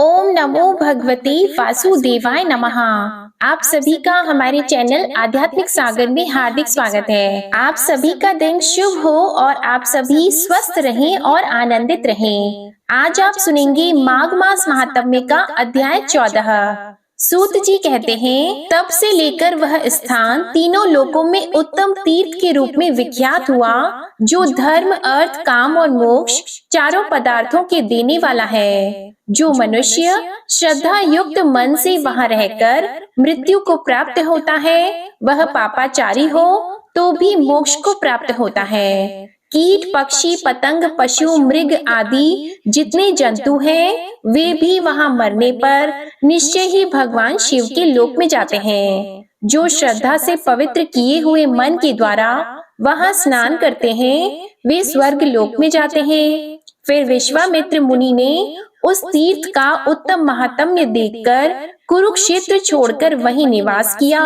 ओम नमो भगवते वासुदेवाय नमः। आप सभी का हमारे चैनल आध्यात्मिक सागर में हार्दिक स्वागत है। आप सभी का दिन शुभ हो और आप सभी स्वस्थ रहें और आनंदित रहें। आज आप सुनेंगे माघ मास महात्म्य का अध्याय 14। सूत जी कहते हैं, तब से लेकर वह स्थान तीनों लोकों में उत्तम तीर्थ के रूप में विख्यात हुआ, जो धर्म, अर्थ, काम और मोक्ष चारों पदार्थों के देने वाला है। जो मनुष्य श्रद्धा युक्त मन से वहां रहकर मृत्यु को प्राप्त होता है, वह पापाचारी हो तो भी मोक्ष को प्राप्त होता है। कीट, पक्षी, पतंग, पशु, मृग आदि जितने जंतु हैं, वे भी वहां मरने पर निश्चय ही भगवान शिव के लोक में जाते हैं। जो श्रद्धा से पवित्र किए हुए मन के द्वारा वहां स्नान करते हैं, वे स्वर्ग लोक में जाते हैं। फिर विश्वामित्र मुनि ने उस तीर्थ का उत्तम महात्म्य देखकर कुरुक्षेत्र छोड़कर वहीं निवास किया,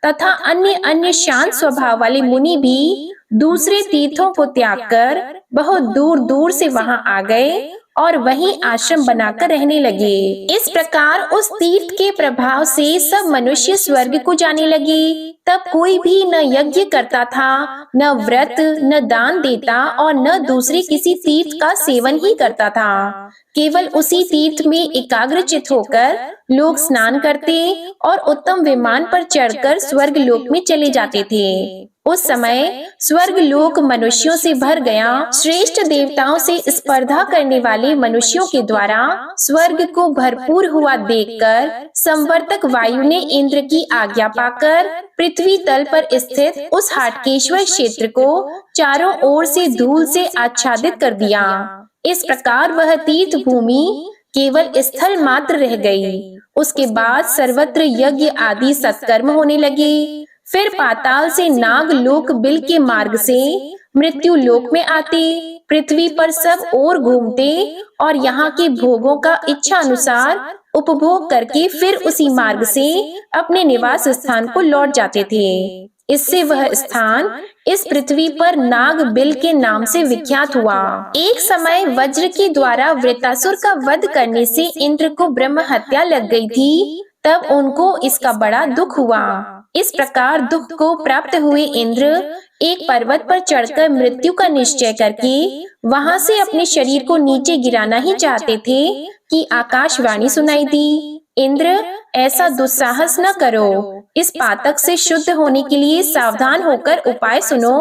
तथा अन्य अन्य शांत स्वभाव वाले मुनि भी दूसरे तीर्थों को त्याग कर बहुत दूर दूर से वहां आ गए और वहीं आश्रम बनाकर रहने लगे। इस प्रकार उस तीर्थ के प्रभाव से सब मनुष्य स्वर्ग को जाने लगे। तब कोई भी न यज्ञ करता था, न व्रत, न दान देता और न दूसरे किसी तीर्थ का सेवन ही करता था। केवल उसी तीर्थ में एकाग्रचित होकर लोग स्नान करते और उत्तम विमान पर चढ़कर स्वर्ग लोक में चले जाते थे। उस समय स्वर्ग लोक मनुष्यों से भर गया। श्रेष्ठ देवताओं से स्पर्धा करने वाले मनुष्यों के द्वारा स्वर्ग को भरपूर हुआ देखकर संवर्तक वायु ने इंद्र की आज्ञा पाकर पृथ्वी तल पर स्थित उस हाटकेश्वर क्षेत्र को चारों ओर से धूल से आच्छादित कर दिया। इस प्रकार वह तीर्थ भूमि केवल स्थल मात्र रह गई। उसके बाद सर्वत्र यज्ञ आदि सत्कर्म होने लगे। फिर पाताल से नाग लोक बिल के मार्ग से मृत्यु लोक में आते, पृथ्वी पर सब ओर घूमते और यहाँ के भोगों का इच्छा अनुसार उपभोग करके फिर उसी मार्ग से अपने निवास स्थान को लौट जाते थे। इससे वह स्थान इस पृथ्वी पर नाग बिल के नाम से विख्यात हुआ। एक समय वज्र के द्वारा वृत्तासुर का वध करने से इंद्र को ब्रह्म हत्या लग गई थी। तब उनको इसका बड़ा दुख हुआ। इस प्रकार दुख को प्राप्त हुए इंद्र एक पर्वत पर चढ़कर मृत्यु का निश्चय करके वहां से अपने शरीर को नीचे गिराना ही चाहते थे कि आकाशवाणी सुनाई दी, इंद्र, ऐसा दुस्साहस न करो। इस पातक से शुद्ध होने के लिए सावधान होकर उपाय सुनो।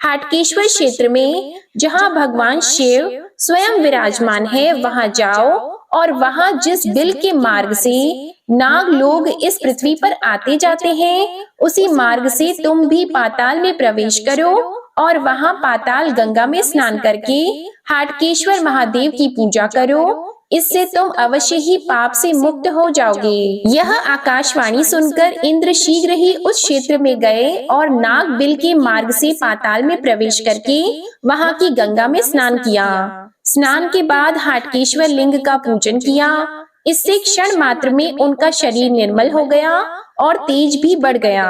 हाटकेश्वर क्षेत्र में जहाँ भगवान शिव स्वयं विराजमान है, वहां जाओ और वहां जिस बिल के मार्ग से नाग लोग इस पृथ्वी पर आते जाते हैं, उसी मार्ग से तुम भी पाताल में प्रवेश करो और वहां पाताल गंगा में स्नान करके हाटकेश्वर महादेव की पूजा करो। इससे तुम अवश्य ही पाप से मुक्त हो जाओगे। यह आकाशवाणी सुनकर इंद्र शीघ्र ही उस क्षेत्र में गए और नाग बिल के मार्ग से पाताल में प्रवेश करके वहां की गंगा में स्नान किया। स्नान के बाद हाटकेश्वर लिंग का पूजन किया। इससे क्षण मात्र में उनका शरीर निर्मल हो गया और तेज भी बढ़ गया।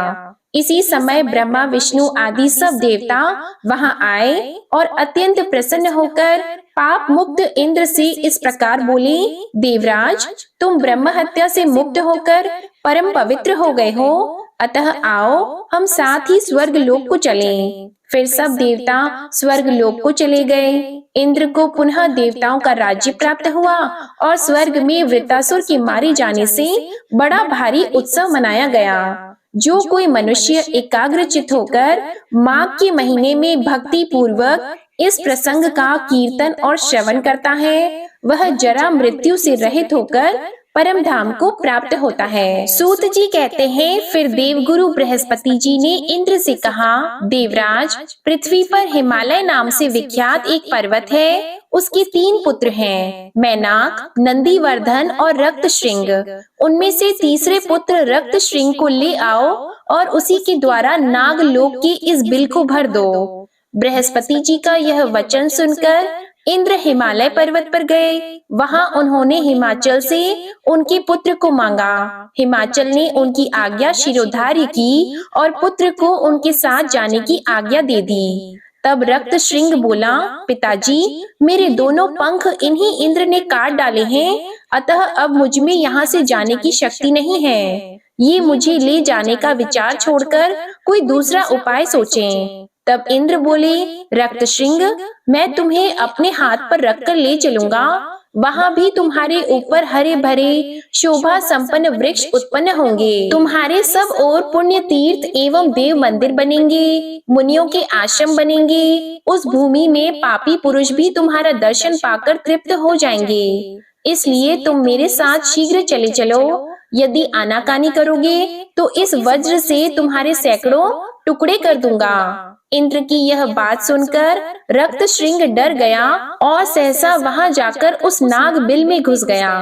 इसी समय ब्रह्मा, विष्णु आदि सब देवता वहां आए और अत्यंत प्रसन्न होकर पाप मुक्त इंद्र से इस प्रकार बोले, देवराज, तुम ब्रह्म हत्या से मुक्त होकर परम पवित्र हो गए हो, अतः आओ हम साथ ही स्वर्ग लोक को चलें। फिर सब देवता स्वर्ग लोक को चले गए। इंद्र को पुनः देवताओं का राज्य प्राप्त हुआ और स्वर्ग में वृत्तासुर के मारे जाने से बड़ा भारी उत्सव मनाया गया। जो कोई मनुष्य एकाग्रचित होकर माघ के महीने में भक्ति पूर्वक इस प्रसंग का कीर्तन और श्रवण करता है, वह जरा मृत्यु से रहित होकर परम धाम को प्राप्त होता है। सूत जी कहते हैं, फिर देवगुरु बृहस्पति जी ने इंद्र से कहा, देवराज, पृथ्वी पर हिमालय नाम से विख्यात एक पर्वत है। उसके 3 पुत्र हैं, मैनाक, नंदीवर्धन और रक्तश्रृंग। उनमें से तीसरे पुत्र रक्तश्रृंग को ले आओ और उसी के द्वारा नाग लोक के इस बिल को भर दो। बृहस्पति जी का यह वचन सुनकर इंद्र हिमालय पर्वत पर गए। वहां उन्होंने हिमाचल से उनके पुत्र को मांगा। हिमाचल ने उनकी आज्ञा शिरोधार्य की और पुत्र को उनके साथ जाने की आज्ञा दे दी। तब रक्त श्रृंग बोला, पिताजी, मेरे दोनों पंख इन्हीं इंद्र ने काट डाले हैं, अतः अब मुझ में यहाँ से जाने की शक्ति नहीं है। ये मुझे ले जाने का विचार छोड़कर कोई दूसरा उपाय सोचें। तब इंद्र बोले, रक्त श्रृंग, मैं तुम्हें अपने हाथ पर रखकर ले चलूंगा। वहाँ भी तुम्हारे ऊपर हरे भरे शोभा संपन्न वृक्ष उत्पन्न होंगे। तुम्हारे सब ओर पुण्य तीर्थ एवं देव मंदिर बनेंगे, मुनियों के आश्रम बनेंगे। उस भूमि में पापी पुरुष भी तुम्हारा दर्शन पाकर तृप्त हो जाएंगे। इसलिए तुम मेरे साथ शीघ्र चले चलो। यदि आनाकानी करोगे तो इस वज्र से तुम्हारे सैकड़ों टुकड़े कर दूंगा। इंद्र की यह बात सुनकर रक्त श्रृंग डर गया और सहसा वहां जाकर उस नाग बिल में घुस गया।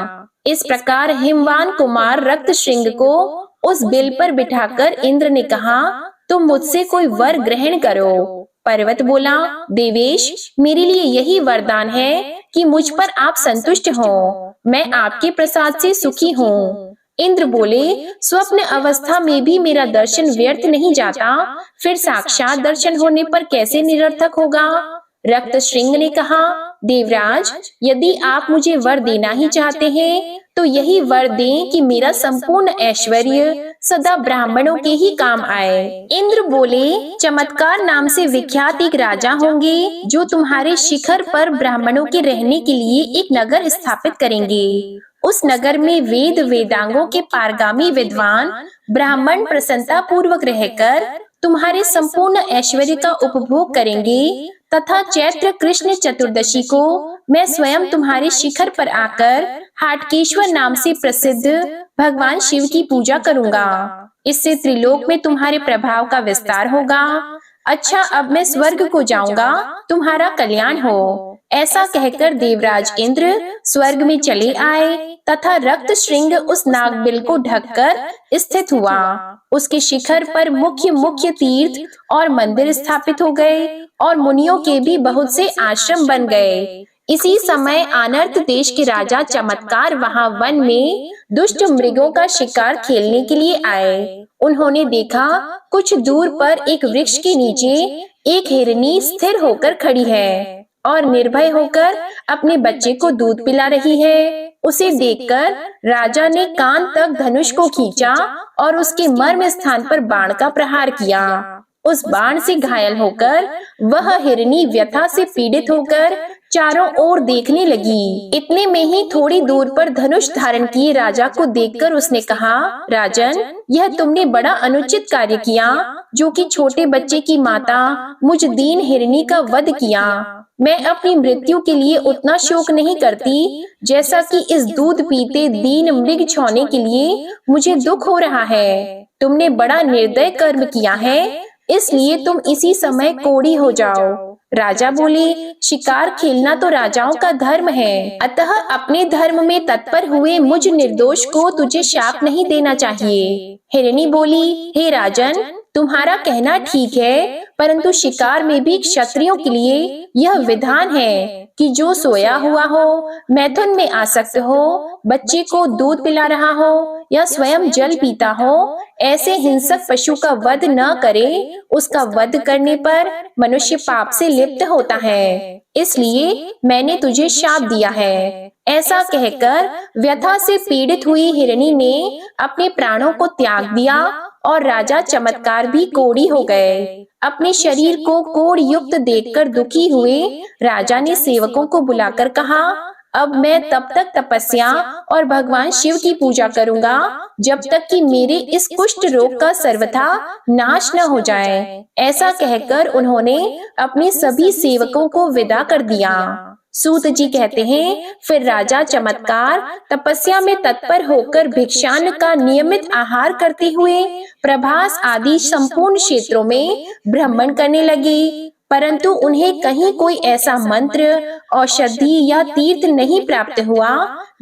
इस प्रकार हिमवान कुमार रक्त श्रृंग को उस बिल पर बिठाकर इंद्र ने कहा, तुम मुझसे कोई वर ग्रहण करो। पर्वत बोला, देवेश, मेरे लिए यही वरदान है कि मुझ पर आप संतुष्ट हो। मैं आपके प्रसाद से सुखी हूँ। इंद्र बोले, स्वप्न अवस्था में भी मेरा दर्शन व्यर्थ नहीं जाता, फिर साक्षात दर्शन होने पर कैसे निरर्थक होगा। रक्त श्रृंग ने कहा, देवराज, यदि आप मुझे वर देना ही चाहते हैं तो यही वर दें कि मेरा संपूर्ण ऐश्वर्य सदा ब्राह्मणों के ही काम आए। इंद्र बोले, चमत्कार नाम से विख्यात एक राजा होंगे जो तुम्हारे शिखर पर ब्राह्मणों के रहने के लिए एक नगर स्थापित करेंगे। उस नगर में वेद वेदांगों के पारगामी विद्वान ब्राह्मण प्रसन्नता पूर्वक रहकर तुम्हारे संपूर्ण ऐश्वर्य का उपभोग करेंगे तथा चैत्र कृष्ण चतुर्दशी को मैं स्वयं तुम्हारे शिखर पर आकर हाटकेश्वर नाम से प्रसिद्ध भगवान शिव की पूजा करूंगा। इससे त्रिलोक में तुम्हारे प्रभाव का विस्तार होगा। अच्छा, अब मैं स्वर्ग को जाऊंगा, तुम्हारा कल्याण हो। ऐसा कहकर देवराज इंद्र स्वर्ग में चले आए तथा रक्त श्रृंग उस नागबिल को ढककर स्थित हुआ। उसके शिखर पर मुख्य मुख्य तीर्थ और मंदिर स्थापित हो गए और मुनियों के भी बहुत से आश्रम बन गए। इसी समय अनर्थ देश के राजा चमत्कार वहां वन में दुष्ट मृगों का शिकार खेलने के लिए आए। उन्होंने देखा कुछ दूर पर एक वृक्ष के नीचे एक हिरनी स्थिर होकर खड़ी है और निर्भय होकर अपने बच्चे को दूध पिला रही है। उसे देखकर राजा ने कान तक धनुष को खींचा और उसके मर्म स्थान पर बाण का प्रहार किया। उस बाण से घायल होकर वह हिरनी व्यथा से पीड़ित होकर चारों ओर देखने लगी। इतने में ही थोड़ी दूर पर धनुष धारण किए राजा को देखकर उसने कहा, राजन, यह तुमने बड़ा अनुचित कार्य किया जो कि छोटे बच्चे की माता मुझ दीन हिरनी का वध किया। मैं अपनी मृत्यु के लिए उतना शोक नहीं करती जैसा कि इस दूध पीते दीन मृग छौने के लिए मुझे दुख हो रहा है। तुमने बड़ा निर्दय कर्म किया है, इसलिए तुम इसी समय कोढ़ी हो जाओ। राजा बोले, शिकार खेलना तो राजाओं का धर्म है, अतः अपने धर्म में तत्पर हुए मुझ निर्दोष को तुझे शाप नहीं देना चाहिए। हिरनी बोली, हे राजन, तुम्हारा कहना ठीक है, परंतु शिकार में भी क्षत्रियों के लिए यह विधान है कि जो सोया हुआ हो, मैथुन में आसक्त हो, बच्चे को दूध पिला रहा हो या स्वयं जल पीता हो, ऐसे हिंसक पशु का वध न करे। उसका वध करने पर मनुष्य पाप से लिप्त होता है, इसलिए मैंने तुझे शाप दिया है। ऐसा कहकर व्यथा से पीड़ित हुई हिरनी ने अपने प्राणों को त्याग दिया और राजा चमत्कार भी कोढ़ी हो गए। अपने शरीर को कोढ़ युक्त देखकर दुखी हुए राजा ने सेवकों को बुलाकर कहा, अब मैं तब तक तपस्या और भगवान शिव की पूजा करूंगा जब तक कि मेरे इस कुष्ठ रोग का सर्वथा नाश न हो जाए। ऐसा कहकर उन्होंने अपने सभी सेवकों को विदा कर दिया। सूत जी कहते हैं, फिर राजा चमत्कार तपस्या में तत्पर होकर भिक्षान्न का नियमित आहार करते हुए प्रभास आदि संपूर्ण क्षेत्रों में भ्रमण करने लगे, परंतु उन्हें कहीं कोई ऐसा मंत्र, औषधि या तीर्थ नहीं प्राप्त हुआ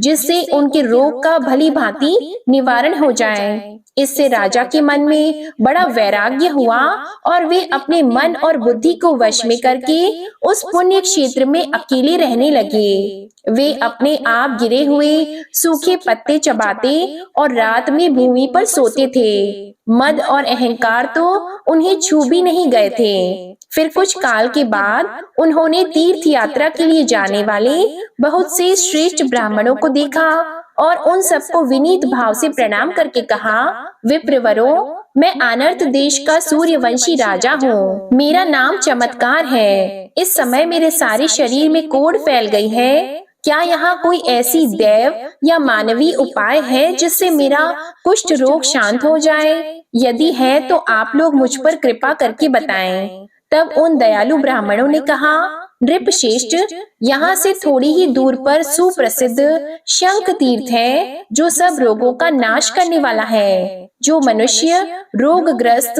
जिससे उनके रोग का भली भांति निवारण हो जाए। इससे राजा के मन में बड़ा वैराग्य हुआ और वे अपने मन और बुद्धि को वश में करके उस पुण्य क्षेत्र में अकेले रहने लगे। वे अपने आप गिरे हुए सूखे पत्ते चबाते और रात में भूमि पर सोते थे। मद और अहंकार तो उन्हें छू भी नहीं गए थे। फिर कुछ काल के बाद उन्होंने तीर्थ यात्रा के लिए जाने वाले बहुत से श्रेष्ठ ब्राह्मणों को देखा और उन सबको विनीत भाव से प्रणाम करके कहा, विप्रवरों, मैं अनर्थ देश का सूर्यवंशी राजा हूँ। मेरा नाम चमत्कार है। इस समय मेरे सारे शरीर में कोढ़ फैल गई है। क्या यहाँ कोई ऐसी दैव या मानवीय उपाय है जिससे मेरा कुष्ठ रोग शांत हो जाए? यदि है तो आप लोग मुझ पर कृपा करके बताएं। तब उन दयालु ब्राह्मणों ने कहा, नृपश्रेष्ठ, यहाँ से थोड़ी ही दूर पर सुप्रसिद्ध शंख तीर्थ है जो सब रोगों का नाश करने वाला है। जो मनुष्य रोगग्रस्त,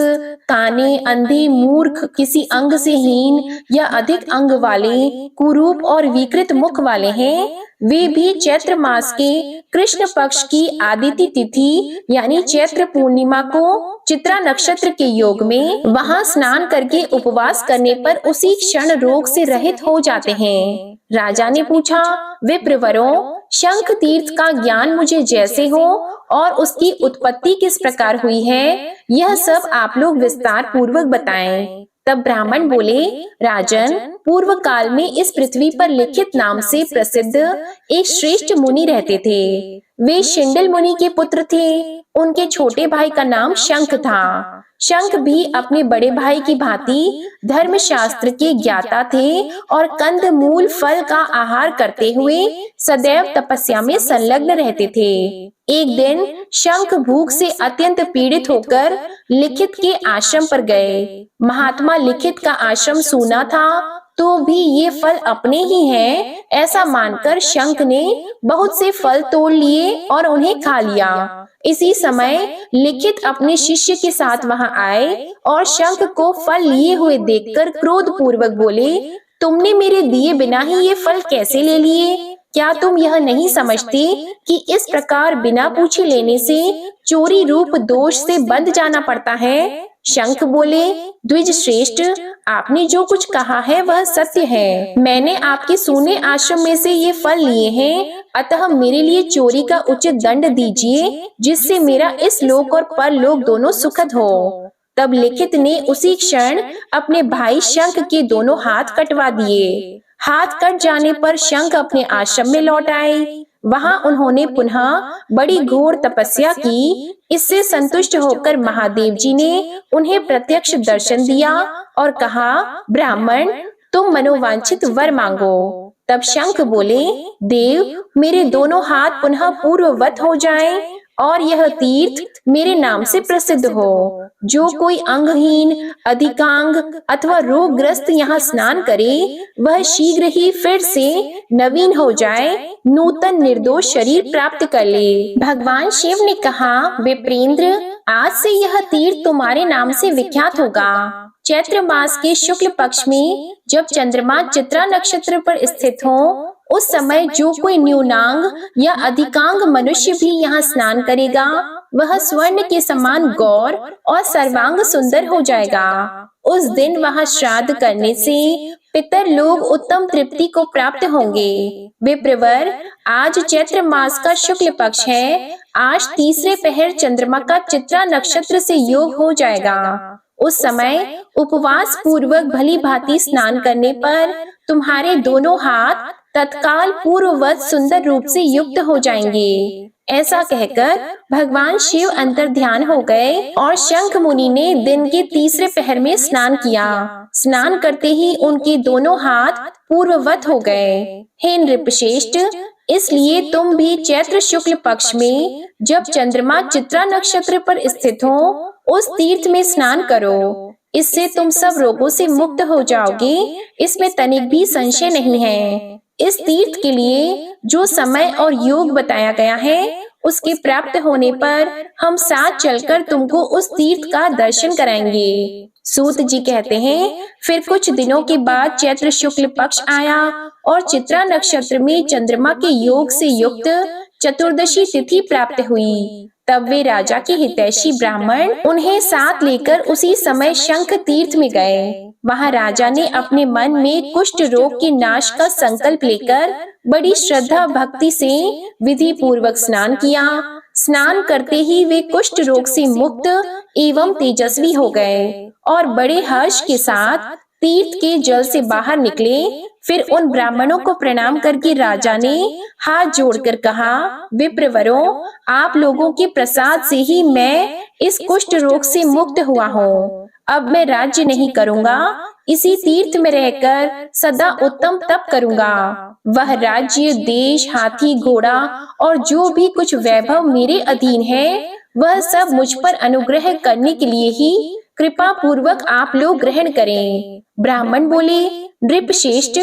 काने, अंधे, मूर्ख, किसी अंग से हीन या अधिक अंग वाले, कुरूप और विकृत मुख वाले हैं, वे भी चैत्र मास के कृष्ण पक्ष की आदित्य तिथि यानी चैत्र पूर्णिमा को चित्रा नक्षत्र के योग में वहां स्नान करके उपवास करने पर उसी क्षण रोग से रहित हो जाते हैं। राजा ने पूछा, विप्रवरों, शंख तीर्थ का ज्ञान मुझे जैसे हो और उसकी उत्पत्ति किस प्रकार हुई है, यह सब आप लोग विस्तार पूर्वक बताएं। तब ब्राह्मण बोले, राजन, पूर्व काल में इस पृथ्वी पर लिखित नाम से प्रसिद्ध एक श्रेष्ठ मुनि रहते थे। वे शिंडल मुनि के पुत्र थे। उनके छोटे भाई का नाम शंख था। शंख भी अपने बड़े भाई की भांति धर्मशास्त्र के ज्ञाता थे और कंद मूल फल का आहार करते हुए सदैव तपस्या में संलग्न रहते थे। एक दिन शंख भूख से अत्यंत पीड़ित होकर लिखित के आश्रम पर गए। महात्मा लिखित का आश्रम सूना था तो भी ये फल अपने ही हैं, ऐसा मानकर शंख ने बहुत से फल तोड़ लिए और उन्हें खा लिया। इसी समय लिखित अपने शिष्य के साथ वहां आए और शंख को फल लिए हुए देखकर क्रोध पूर्वक बोले, तुमने मेरे दिए बिना ही ये फल कैसे ले लिए? क्या तुम यह नहीं समझते कि इस प्रकार बिना पूछे लेने से चोरी रूप दोष से बंध जाना पड़ता है? शंख बोले, द्विज श्रेष्ठ, आपने जो कुछ कहा है वह सत्य है। मैंने आपके सूने आश्रम में से ये फल लिए हैं, अतः मेरे लिए चोरी का उचित दंड दीजिए, जिससे मेरा इस लोक और परलोक दोनों सुखद हो। तब लिखित ने उसी क्षण अपने भाई शंख के दोनों हाथ कटवा दिए। हाथ कट जाने पर शंख अपने आश्रम में लौट आए। वहां उन्होंने पुनः बड़ी घोर तपस्या की। इससे संतुष्ट होकर महादेव जी ने उन्हें प्रत्यक्ष दर्शन दिया और कहा, ब्राह्मण, तुम मनोवांछित वर मांगो। तब शंख बोले, देव, मेरे दोनों हाथ पुनः पूर्ववत हो जाएं और यह तीर्थ मेरे नाम से प्रसिद्ध हो। जो कोई अंगहीन, अधिकांग अथवा रोगग्रस्त यहाँ स्नान करे, वह शीघ्र ही फिर से नवीन हो जाए, नूतन निर्दोष शरीर प्राप्त कर ले। भगवान शिव ने कहा, विप्रेंद्र, आज से यह तीर्थ तुम्हारे नाम से विख्यात होगा। चैत्र मास के शुक्ल पक्ष में जब चंद्रमा चित्रा नक्षत्र पर स्थित हो, उस समय जो कोई न्यूनांग या अधिकांग मनुष्य भी यहाँ स्नान करेगा, वह स्वर्ण के समान गौर और सर्वांग सुंदर हो जाएगा। उस दिन वहाँ श्राद्ध करने से पितर लोग उत्तम तृप्ति को प्राप्त होंगे। विप्रवर, आज चैत्र मास का शुक्ल पक्ष है। आज तीसरे पहर चंद्रमा का चित्रा नक्षत्र से योग हो जाएगा। उस समय उपवास पूर्वक भली भांति स्नान करने पर तुम्हारे दोनों हाथ तत्काल पूर्ववत सुंदर रूप से युक्त हो जाएंगे। ऐसा कहकर भगवान शिव अंतर ध्यान हो गए और शंख मुनि ने दिन के तीसरे पहर में स्नान किया। स्नान करते ही उनके दोनों हाथ पूर्ववत हो गए। हे नृपश्रेष्ठ, इसलिए तुम भी चैत्र शुक्ल पक्ष में जब चंद्रमा चित्रा नक्षत्र पर स्थित हो, उस तीर्थ में स्नान करो। इससे तुम सब रोगों से मुक्त हो जाओगे, इसमें तनिक भी संशय नहीं है। इस तीर्थ के लिए जो समय और योग बताया गया है, उसके प्राप्त होने पर हम साथ चलकर तुमको उस तीर्थ का दर्शन कराएंगे। सूत जी कहते हैं, फिर कुछ दिनों के बाद चैत्र शुक्ल पक्ष आया और चित्रा नक्षत्र में चंद्रमा के योग से युक्त चतुर्दशी तिथि प्राप्त हुई। तब वे राजा के हितैषी ब्राह्मण उन्हें साथ लेकर उसी समय शंख तीर्थ में गए। वहां राजा ने अपने मन में कुष्ठ रोग के नाश का संकल्प लेकर बड़ी श्रद्धा भक्ति से विधि पूर्वक स्नान किया। स्नान करते ही वे कुष्ठ रोग से मुक्त एवं तेजस्वी हो गए और बड़े हर्ष के साथ तीर्थ के जल से बाहर निकले। फिर उन ब्राह्मणों को प्रणाम करके राजा ने हाथ जोड़कर कहा, विप्रवरों, आप लोगों के प्रसाद से ही मैं इस कुष्ठ रोग से मुक्त हुआ हूँ। अब मैं राज्य नहीं करूँगा, इसी तीर्थ में रहकर सदा उत्तम तप करूँगा। वह राज्य, देश, हाथी, घोड़ा और जो भी कुछ वैभव मेरे अधीन है, वह सब मुझ पर अनुग्रह करने के लिए ही कृपा पूर्वक आप लोग ग्रहण करें। ब्राह्मण बोले, नृपश्रेष्ठ,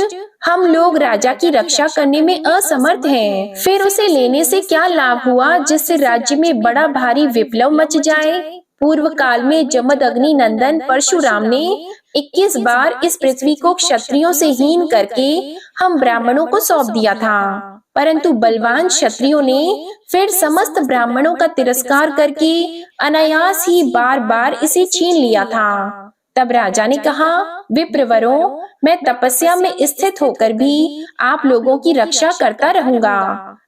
हम लोग राजा की रक्षा करने में असमर्थ हैं। फिर उसे लेने से क्या लाभ हुआ जिससे राज्य में बड़ा भारी विप्लव मच जाए। पूर्व काल में जमदग्नि नंदन परशुराम ने 21 बार इस पृथ्वी को क्षत्रियों से हीन करके हम ब्राह्मणों को सौंप दिया था, परंतु बलवान क्षत्रियों ने फिर समस्त ब्राह्मणों का तिरस्कार करके अनायास ही बार बार इसे छीन लिया था। तब राजा ने कहा, विप्रवरों, मैं तपस्या में स्थित होकर भी आप लोगों की रक्षा करता रहूंगा,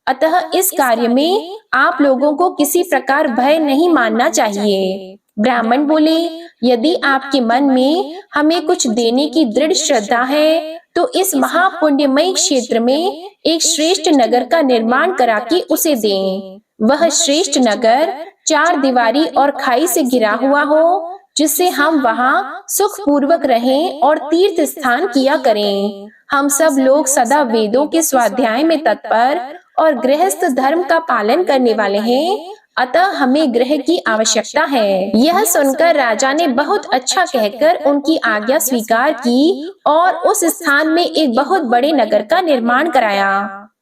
अतः इस कार्य में आप लोगों को किसी प्रकार भय नहीं मानना चाहिए। ब्राह्मण बोले, यदि आपके मन में हमें कुछ देने की दृढ़ श्रद्धा है तो इस महापुण्यमय क्षेत्र में एक श्रेष्ठ नगर का निर्माण करा के उसे दें। वह श्रेष्ठ नगर 4 दीवारी और खाई से घिरा हुआ हो, जिससे हम वहाँ सुख पूर्वक रहें और तीर्थ स्थान किया करें। हम सब लोग सदा वेदों के स्वाध्याय में तत्पर और गृहस्थ धर्म का पालन करने वाले हैं, अतः हमें गृह की आवश्यकता है। यह सुनकर राजा ने बहुत अच्छा कहकर उनकी आज्ञा स्वीकार की और उस स्थान में एक बहुत बड़े नगर का निर्माण कराया।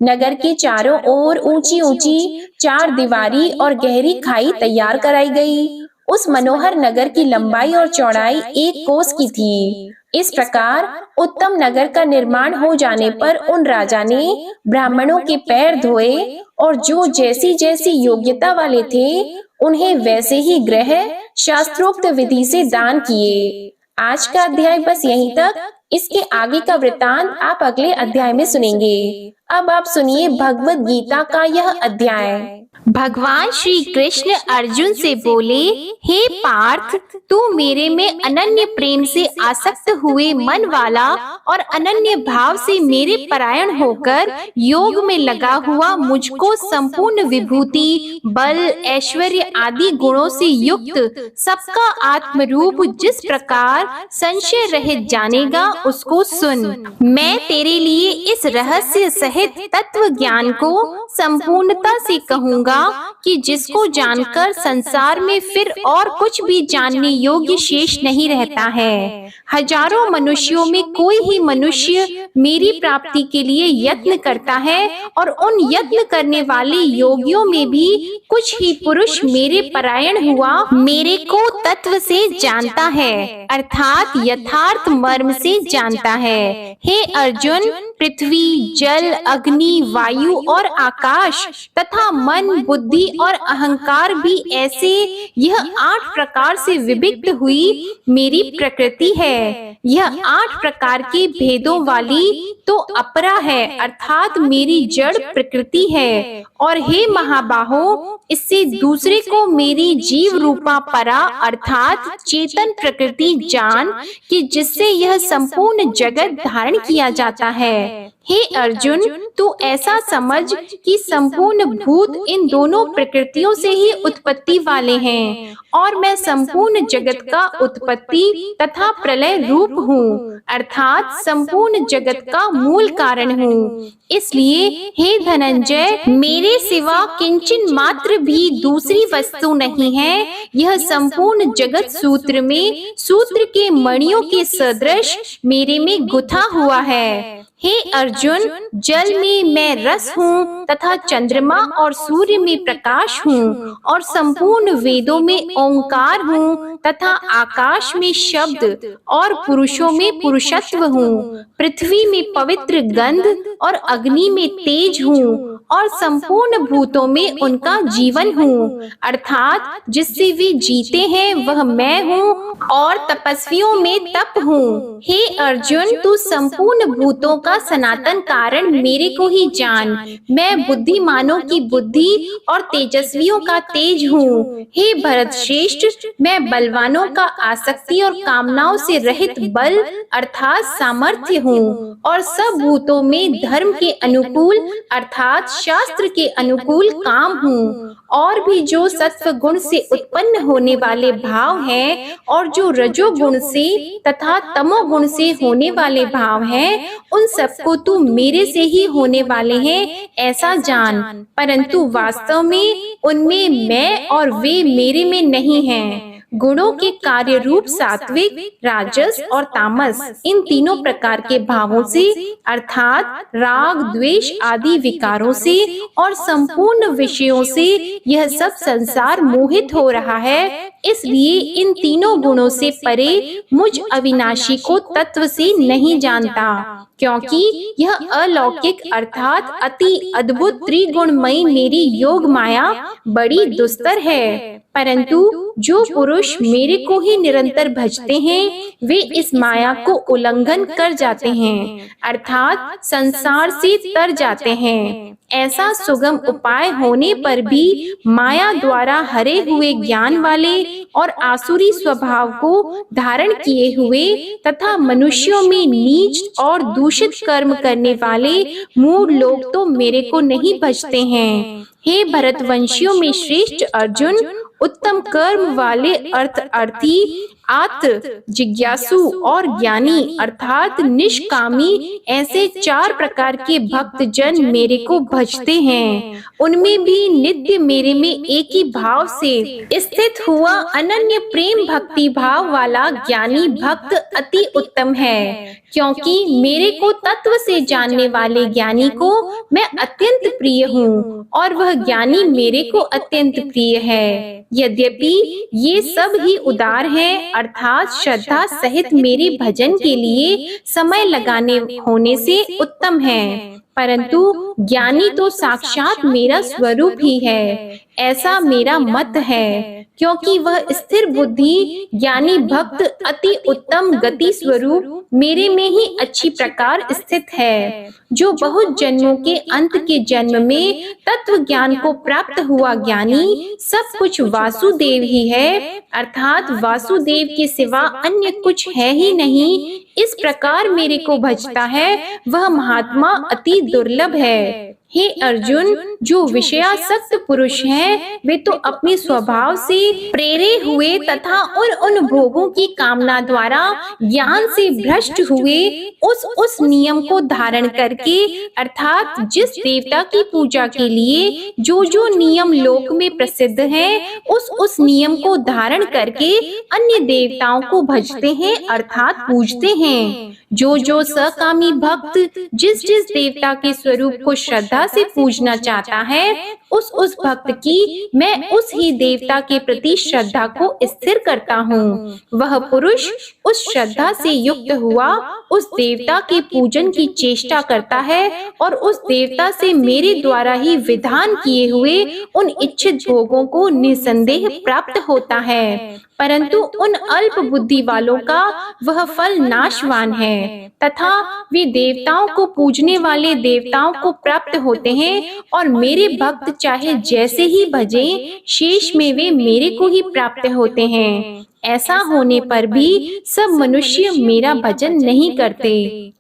नगर के चारों ओर ऊंची ऊंची 4 दीवारी और गहरी खाई तैयार कराई गई। उस मनोहर नगर की लंबाई और चौड़ाई 1 कोस की थी। इस प्रकार उत्तम नगर का निर्माण हो जाने पर उन राजा ने ब्राह्मणों के पैर धोए और जो जैसी जैसी योग्यता वाले थे उन्हें वैसे ही गृह शास्त्रोक्त विधि से दान किए। आज का अध्याय बस यहीं तक। इसके आगे का वृत्तांत आप अगले अध्याय में सुनेंगे। अब आप सुनिए भगवद गीता का यह अध्याय। भगवान श्री कृष्ण अर्जुन से बोले, हे पार्थ, तू मेरे में अनन्य प्रेम से आसक्त हुए मन वाला और अनन्य भाव से मेरे परायण होकर योग में लगा हुआ मुझको संपूर्ण विभूति, बल, ऐश्वर्य आदि गुणों से युक्त सबका आत्मरूप जिस प्रकार संशय रहित जानेगा उसको सुन। मैं तेरे लिए इस रहस्य सहित तत्व ज्ञान को संपूर्णता से कहूँगा कि जिसको जानकर संसार में फिर और कुछ भी जानने योग्य शेष नहीं रहता है। हजारों मनुष्यों में कोई ही मनुष्य मेरी प्राप्ति के लिए यत्न करता है और उन यत्न करने वाले योगियों में भी कुछ ही पुरुष मेरे परायण हुआ मेरे को तत्व से जानता है, अर्थात यथार्थ मर्म से जानता है। हे अर्जुन, पृथ्वी, जल, अग्नि, वायु और आकाश तथा मन, बुद्धि और अहंकार भी ऐसे यह 8 प्रकार से विभक्त हुई मेरी प्रकृति है। यह 8 प्रकार के भेदों वाली तो अपरा है, अर्थात मेरी जड़ प्रकृति है। और हे महाबाहो, इससे दूसरे को मेरी जीव रूपा परा अर्थात चेतन प्रकृति जान कि जिससे यह संपूर्ण जगत धारण किया जाता है। हे अर्जुन, तू ऐसा समझ कि संपूर्ण भूत इन दोनों प्रकृतियों से ही उत्पत्ति वाले हैं और मैं संपूर्ण जगत का उत्पत्ति तथा प्रलय रूप हूँ, अर्थात संपूर्ण जगत का मूल कारण हूँ। इसलिए हे धनंजय, मेरे सिवा किंचन मात्र भी दूसरी वस्तु नहीं है। यह संपूर्ण जगत सूत्र में सूत्र के मणियों के सदृश मेरे में गुथा हुआ है। हे अर्जुन, जल में मैं रस हूँ तथा चंद्रमा और सूर्य में प्रकाश हूँ और संपूर्ण वेदों में ओंकार हूँ तथा आकाश में शब्द और पुरुषों में पुरुषत्व हूँ। पृथ्वी में पवित्र गंध और अग्नि में तेज हूँ और संपूर्ण भूतों में उनका जीवन हूँ, अर्थात जिससे वे जीते हैं वह मैं हूँ और तपस्वियों में तप हूँ। हे अर्जुन, तू संपूर्ण भूतों का सनातन कारण मेरे को ही जान। मैं बुद्धिमानों की बुद्धि और तेजस्वियों का तेज हूँ। हे भरत श्रेष्ठ, मैं बलवानों का आसक्ति और कामनाओं से रहित बल अर्थात सामर्थ्य हूँ और सब भूतों में धर्म के अनुकूल अर्थात शास्त्र के अनुकूल काम हूँ। और भी जो सत्व गुण से उत्पन्न होने वाले भाव हैं और जो रजोगुण से तथा तमोगुण से होने वाले भाव हैं, उन सबको तू मेरे से ही होने वाले हैं ऐसा जान, परंतु वास्तव में उनमें मैं और वे मेरे में नहीं हैं। गुणों के कार्य रूप सात्विक, राजस और तामस, इन तीनों प्रकार के भावों से अर्थात राग, द्वेष आदि विकारों से और संपूर्ण विषयों से यह सब संसार मोहित हो रहा है। इसलिए इन तीनों गुणों से परे मुझ अविनाशी को तत्व से नहीं जानता, क्योंकि यह अलौकिक अर्थात अति अद्भुत त्रिगुणमयी मेरी योग माया बड़ी दुस्तर है। परंतु जो पुरुष मेरे को ही निरंतर भजते हैं, वे इस माया को उल्लंघन कर जाते हैं अर्थात संसार से तर जाते हैं। ऐसा सुगम उपाय होने पर भी माया द्वारा हरे हुए ज्ञान वाले और आसुरी स्वभाव को धारण किए हुए तथा मनुष्यों में नीच और दूषित कर्म करने वाले मूढ़ लोग तो मेरे को नहीं भजते हैं। हे भरतवंशियों में श्रेष्ठ अर्जुन, उत्तम कर्म वाले अर्थी, आत्र, जिज्ञासु और ज्ञानी अर्थात निष्कामी, ऐसे 4 प्रकार के भक्त जन मेरे को भजते हैं। उनमें भी नित्य मेरे में एक ही भाव से स्थित हुआ अनन्य प्रेम भक्ति भाव वाला ज्ञानी भक्त अति उत्तम है, क्योंकि मेरे को तत्व से जानने वाले ज्ञानी को मैं अत्यंत प्रिय हूँ और वह ज्ञानी मेरे को अत्यंत प्रिय है। यद्यपि ये सब ही उदार हैं अर्थात श्रद्धा सहित मेरे भजन के लिए समय लगाने होने से उत्तम है, परंतु ज्ञानी तो साक्षात मेरा स्वरूप ही है, ऐसा मेरा मत है। क्योंकि वह स्थिर बुद्धि ज्ञानी भक्त अति उत्तम गति स्वरूप मेरे में ही अच्छी प्रकार स्थित है, जो बहुत जन्मों के अंत के जन्म में तत्व ज्ञान को प्राप्त हुआ ज्ञानी सब कुछ वासुदेव ही है, अर्थात वासुदेव के सिवा अन्य कुछ है ही नहीं। इस प्रकार मेरे को भजता है वह महात्मा अति दुर्लभ है। हे अर्जुन, जो विषयासक्त पुरुष हैं, वे तो अपने स्वभाव से प्रेरे हुए तथा उन भोगों की कामना द्वारा ज्ञान से भ्रष्ट हुए उस नियम को धारण करके अर्थात जिस देवता की पूजा के लिए जो नियम लोक में प्रसिद्ध है, उस नियम को धारण करके अन्य देवताओं को भजते हैं अर्थात पूजते हैं। जो सकामी भक्त जिस देवता के स्वरूप को श्रद्धा से पूजना चाहता है, उस भक्त की मैं उस ही देवता के प्रति श्रद्धा को स्थिर करता हूँ। वह पुरुष उस श्रद्धा से युक्त हुआ उस देवता के पूजन की चेष्टा करता है और उस देवता से मेरे द्वारा ही विधान किए हुए उन इच्छित भोगों को निसंदेह प्राप्त होता है, परंतु उन अल्प बुद्धि वालों का वह फल नाशवान है तथा वे देवताओं को पूजने वाले देवताओं को प्राप्त होते हैं और मेरे भक्त चाहे जैसे ही भजें, शेष में वे मेरे को ही प्राप्त होते हैं। ऐसा होने पर भी सब मनुष्य मेरा भजन नहीं करते।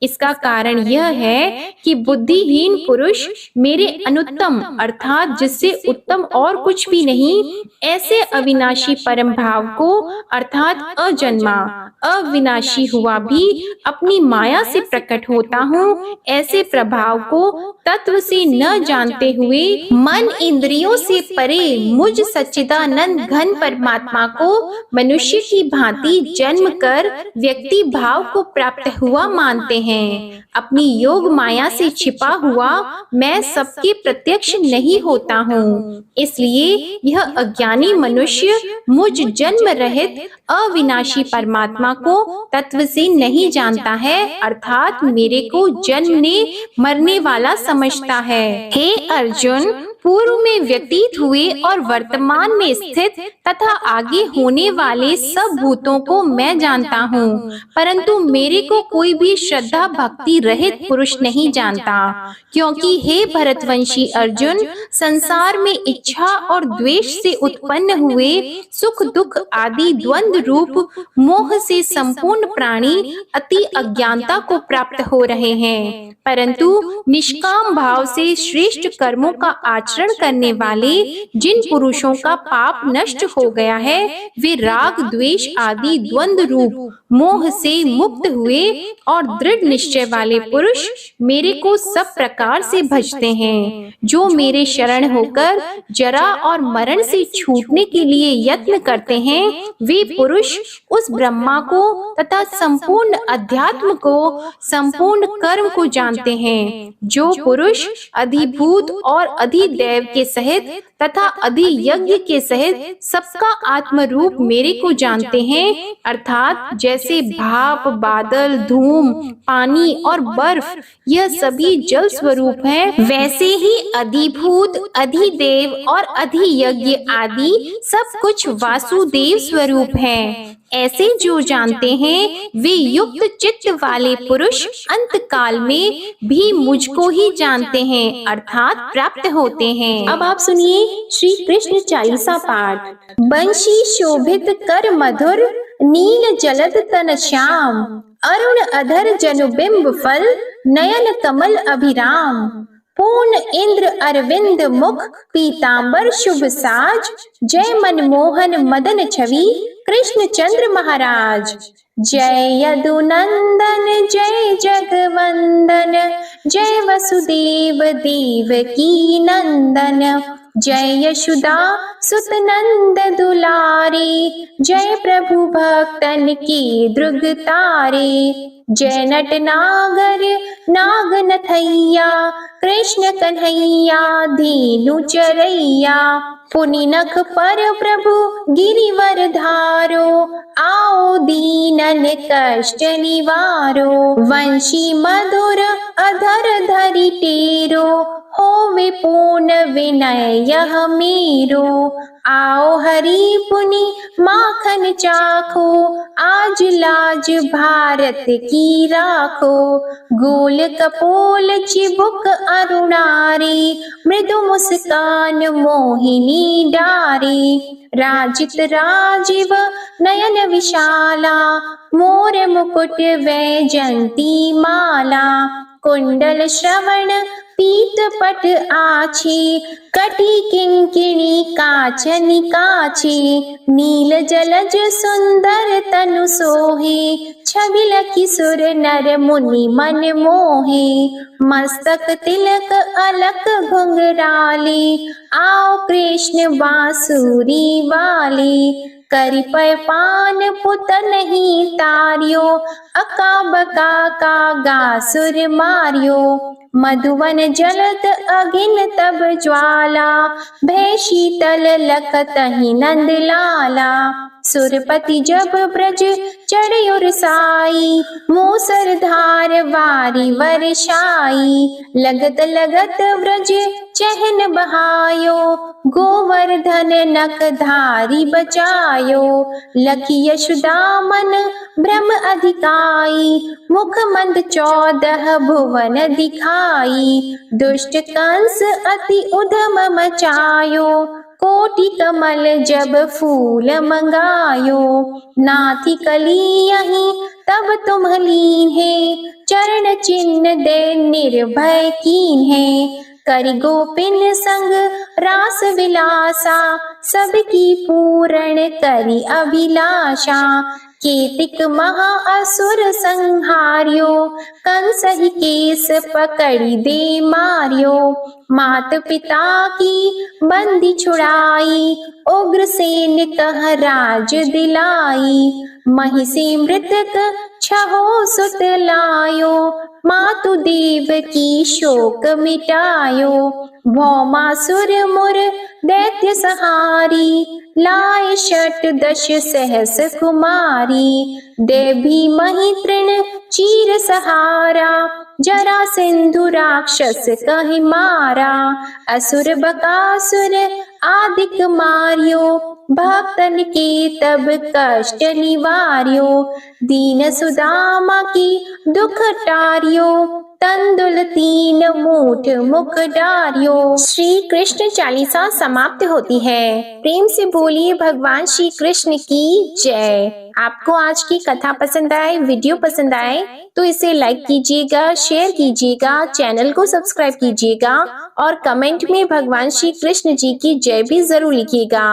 इसका कारण यह है कि बुद्धिहीन पुरुष मेरे अनुत्तम अर्थात जिससे उत्तम और कुछ भी नहीं, ऐसे अविनाशी परम भाव को अर्थात अजन्मा अविनाशी हुआ भी अपनी माया से प्रकट होता हूँ, ऐसे प्रभाव को तत्व से न जानते हुए मन इंद्रियों से परे मुझ सच्चिदानंद घन परमात्मा को मनुष्य मनुष्य की भांति जन्म कर व्यक्ति भाव को प्राप्त हुआ मानते हैं। अपनी योग माया से छिपा हुआ मैं सबके प्रत्यक्ष नहीं होता हूँ। इसलिए यह अज्ञानी मनुष्य मुझ जन्म रहित अविनाशी परमात्मा को तत्व से नहीं जानता है, अर्थात मेरे को जन्मने मरने वाला समझता है। हे अर्जुन, पूर्व में व्यतीत हुए और वर्तमान में स्थित तथा आगे होने वाले सब भूतों को मैं जानता हूँ, परंतु मेरे को कोई भी श्रद्धा भक्ति रहित पुरुष नहीं जानता। क्योंकि हे भरतवंशी अर्जुन, संसार में इच्छा और द्वेष से उत्पन्न हुए सुख दुख आदि द्वंद्व रूप मोह से संपूर्ण प्राणी अति अज्ञानता को प्राप्त हो रहे हैं, परंतु निष्काम भाव से श्रेष्ठ कर्मों का आचरण करने वाले जिन पुरुषों का पाप नष्ट हो गया है, वे राग द्वेष आदि द्वंद्व रूप मोह से मुक्त हुए और दृढ़ निश्चय वाले पुरुष मेरे को सब प्रकार से भजते हैं। जो मेरे शरण होकर जरा और मरण से छूटने के लिए यत्न करते हैं, वे पुरुष उस ब्रह्मा को तथा संपूर्ण अध्यात्म को, संपूर्ण कर्म को जानते हैं। जो पुरुष अधिभूत और अधिदैव के सहित तथा अधियज्ञ के सहित सबका आत्म रूप मेरे को जानते हैं, अर्थात जैसे भाप, बादल, धूम, पानी और बर्फ यह सभी जल स्वरूप हैं, वैसे ही अधिभूत, अधिदेव और अधियज्ञ आदि सब कुछ वासुदेव स्वरूप हैं। ऐसे जो जानते हैं, वे युक्त चित्त वाले पुरुष अंत काल में भी मुझको ही जानते हैं, अर्थात प्राप्त होते हैं। अब आप सुनिए श्री कृष्ण चालीसा पाठ। बंशी शोभित कर मधुर, नील जलद तन श्याम, अरुण अधर जनु बिंब फल, नयन कमल अभिराम। पूर्ण इंद्र अरविंद मुख, पीतांबर शुभ साज, जय मनमोहन मदन छवि, कृष्ण चंद्र महाराज। जय यदुनंदन जय जगवंदन, जय वसुदेव देवकी नंदन, जय यशोदा सुत नंद दुलारे, जय प्रभु भक्तन की द्रुग तारे। जय नट नागर नाग नथैया, कृष्ण कन्हैया धीनु चरैया। पुनि नख पर प्रभु गिरिवर धारो, आओ दीनन कष्ट निवारो। वंशी मधुर अधर धरि टेरो, होवे पूर्ण विनय यह मेरो। आओ हरि पुनि माखन चाखो, आज लाज भारत की राखो। गोल कपोल चिबुक अरुणारी, मृदु मुस्कान मोहिनी डारी। राजित राजीव नयन विशाला, मोर मुकुट वैजंती माला। कुंडल श्रवण पीत पट आछी, कटी किंकिणी काचनि काछी। नील जलज सुंदर तनु सोहे, छबिल किशोर नर मुनि मन मोहे। मस्तक तिलक अलक घुंघराली, आओ कृष्ण बांसुरी वाली। करि पय पान पुत नहीं तारियो, अका बका का गासुर मारियो। मधुवन जलत अगिन तब ज्वाला, भय शीतल लखतहि नंद लाला। सुरपति जब ब्रज चढ़ साई, मूसर धार वारी वर्षाई। लगत लगत ब्रज चहन बहायो, गोवर्धन नख धारी बचायो। लखी यशोदा मन भ्रम अधिकाई, मुख मंद 14 भुवन दिखाई। दुष्ट कंस अति उधम मचायो, कोटि कमल जब फूल मंगायो। नाथी कली यहीं तब तुम लीन है, चरण चिन्ह दे निर्भय कीन है। करि गोपिन संग रास विलासा, सबकी पूर्ण करि अभिलाषा। केतिक महा असुर संहार्यो, कंस ही केस पकड़ी दे मार्यो। मात पिता की बंदी छुड़ाई, उग्रसेन कह राज दिलाई। महिषी मृतक छहो सुत लायो, मातु देव की शोक मिटायो। भौमासुर मुर दैत्य सहारी, लाए शत दश सहस कुमारी। देवी मही तृण चीर सहारा, जरा सिंधु राक्षस कहि मारा। असुर बकासुर आदिक मार्यो, भक्तन के तब कष्ट निवार्यो। दीन सुदामा की दुख टार्यो, तंदुल 3 मूठ मुख डार्यो। श्री कृष्ण चालीसा समाप्त होती है। प्रेम से बोलिए भगवान श्री कृष्ण की जय। आपको आज की कथा पसंद आए, वीडियो पसंद आए तो इसे लाइक कीजिएगा, शेयर कीजिएगा, चैनल को सब्सक्राइब कीजिएगा और कमेंट में भगवान श्री कृष्ण जी की जय भी जरूर लिखिएगा।